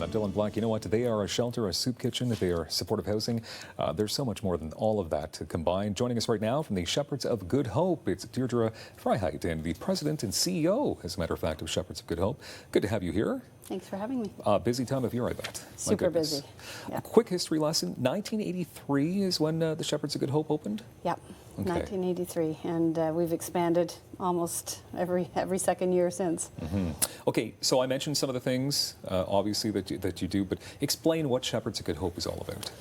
I'm Dylan Black. You know what? They are a shelter, a soup kitchen. They are supportive housing. There's so much more than all of that combined. Joining us right now from the Shepherds of Good Hope, it's Deirdre Freiheit, and the president and CEO, as a matter of fact, of Shepherds of Good Hope. Good to have you here. Thanks for having me. Busy time of year, I bet. Super busy. Yeah. A quick history lesson. 1983 is when the Shepherds of Good Hope opened? Yep, okay. 1983, and we've expanded almost every second year since. Mm-hmm. Okay, so I mentioned some of the things, obviously, that you do, but explain what Shepherds of Good Hope is all about.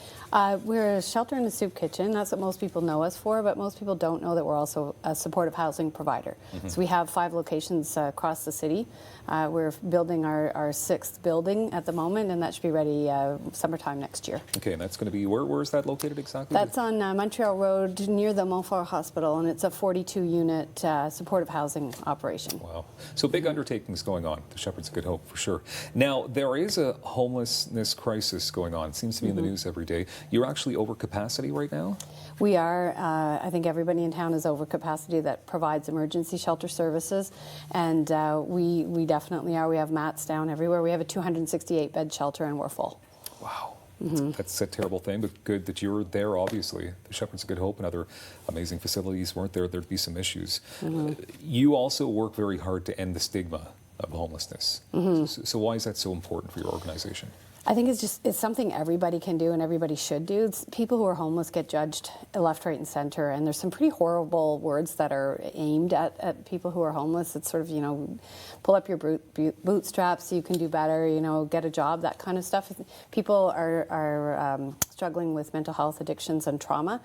We're a shelter and a soup kitchen. That's what most people know us for, but most people don't know that we're also a supportive housing provider. Mm-hmm. So we have 5 locations across the city. We're building our 6th building at the moment, and that should be ready summertime next year. Okay, and that's going to be, where is that located exactly? That's on Montreal Road near the Montfort Hospital, and it's a 42-unit supportive housing operation. Wow. So big undertakings going on, the Shepherds of Good Hope, for sure. Now, there is a homelessness crisis going on. It seems to be in the news every day. You're actually over capacity right now? We are. I think everybody in town is over capacity that provides emergency shelter services, and we definitely are. We have mats down everywhere. We have a 268-bed shelter, and we're full. Wow. Mm-hmm. That's a terrible thing, but good that you're there, obviously. The Shepherds of Good Hope and other amazing facilities weren't there. There'd be some issues. Mm-hmm. You also work very hard to end the stigma of homelessness. Mm-hmm. So why is that so important for your organization? I think it's something everybody can do and everybody should do. People who are homeless get judged left, right, and center, and there's some pretty horrible words that are aimed at people who are homeless. It's sort of, pull up your bootstraps so you can do better, get a job, that kind of stuff. People are struggling with mental health, addictions, and trauma.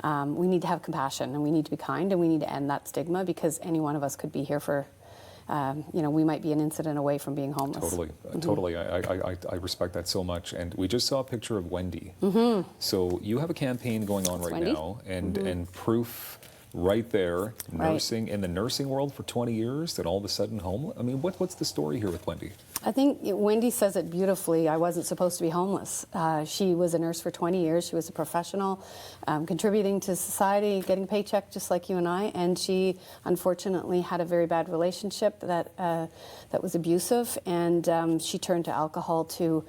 We need to have compassion, and we need to be kind, and we need to end that stigma, because any one of us could be here for we might be an incident away from being homeless. Totally, mm-hmm. Totally. I respect that so much. And we just saw a picture of Wendy. Mm-hmm. So you have a campaign going on right now, and proof right there, nursing in the nursing world for 20 years, that all of a sudden homeless. I mean, what's the story here with Wendy? I think Wendy says it beautifully. I wasn't supposed to be homeless. She was a nurse for 20 years. She was a professional, contributing to society, getting a paycheck just like you and I. And she unfortunately had a very bad relationship that was abusive, and she turned to alcohol to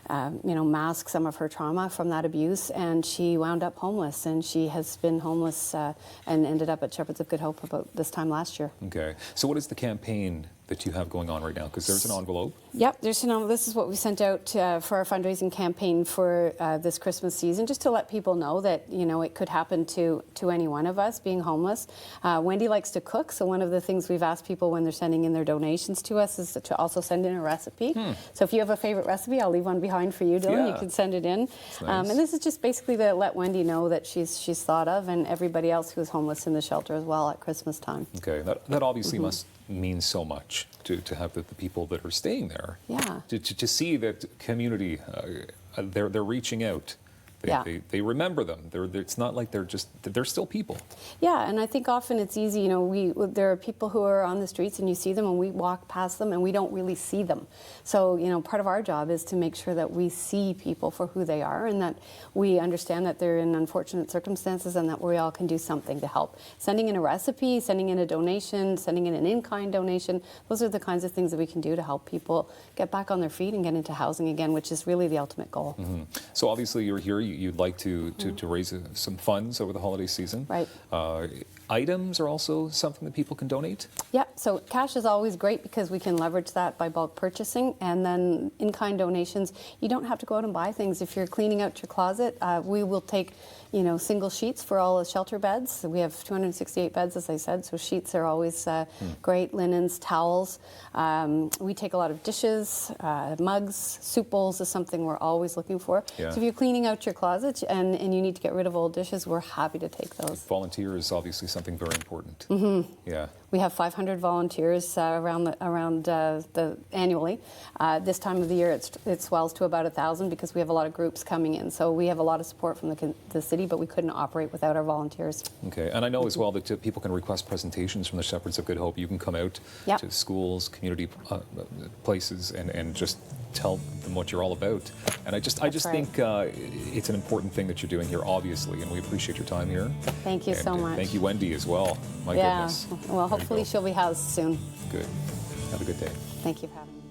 mask some of her trauma from that abuse, and she wound up homeless, and she has been homeless and ended up at Shepherds of Good Hope about this time last year. Okay. So what is the campaign that you have going on right now? Because there's an envelope. Yep, there's an envelope. This is what we sent out for our fundraising campaign for this Christmas season, just to let people know that, it could happen to any one of us being homeless. Wendy likes to cook, so one of the things we've asked people when they're sending in their donations to us is to also send in a recipe. So if you have a favorite recipe, I'll leave one behind for you, Dylan. Yeah. You can send it in. Nice. And this is just basically to let Wendy know that she's thought of, and everybody else who's homeless in the shelter as well at Christmas time. Okay, that obviously must mean so much to have the people that are staying there. Yeah. To see that community, they're reaching out. They remember them. It's not like they're still people. Yeah, and I think often it's easy, there are people who are on the streets and you see them and we walk past them and we don't really see them. So, part of our job is to make sure that we see people for who they are, and that we understand that they're in unfortunate circumstances, and that we all can do something to help. Sending in a recipe, sending in a donation, sending in an in-kind donation, those are the kinds of things that we can do to help people get back on their feet and get into housing again, which is really the ultimate goal. Mm-hmm. So obviously you're here, you'd like to raise some funds over the holiday season. Right. Items are also something that people can donate? Yeah, so cash is always great because we can leverage that by bulk purchasing, and then in-kind donations, you don't have to go out and buy things. If you're cleaning out your closet, we will take single sheets for all the shelter beds. We have 268 beds, as I said, so sheets are always great. Linens, towels. We take a lot of dishes, mugs, soup bowls is something we're always looking for. Yeah. So if you're cleaning out your closet and you need to get rid of old dishes, we're happy to take those. Volunteer is obviously something very important. Mm-hmm. Yeah. We have 500 volunteers around annually. This time of the year, it swells to about 1,000 because we have a lot of groups coming in. So we have a lot of support from the city, but we couldn't operate without our volunteers. Okay, and I know as well that people can request presentations from the Shepherds of Good Hope. You can come out to schools, community places, and just tell them what you're all about. And I just think it's an important thing that you're doing here, obviously, and we appreciate your time here. Thank you so much. Thank you, Wendy, as well. My goodness. Well, hopefully she'll be housed soon. Good. Have a good day. Thank you for having me.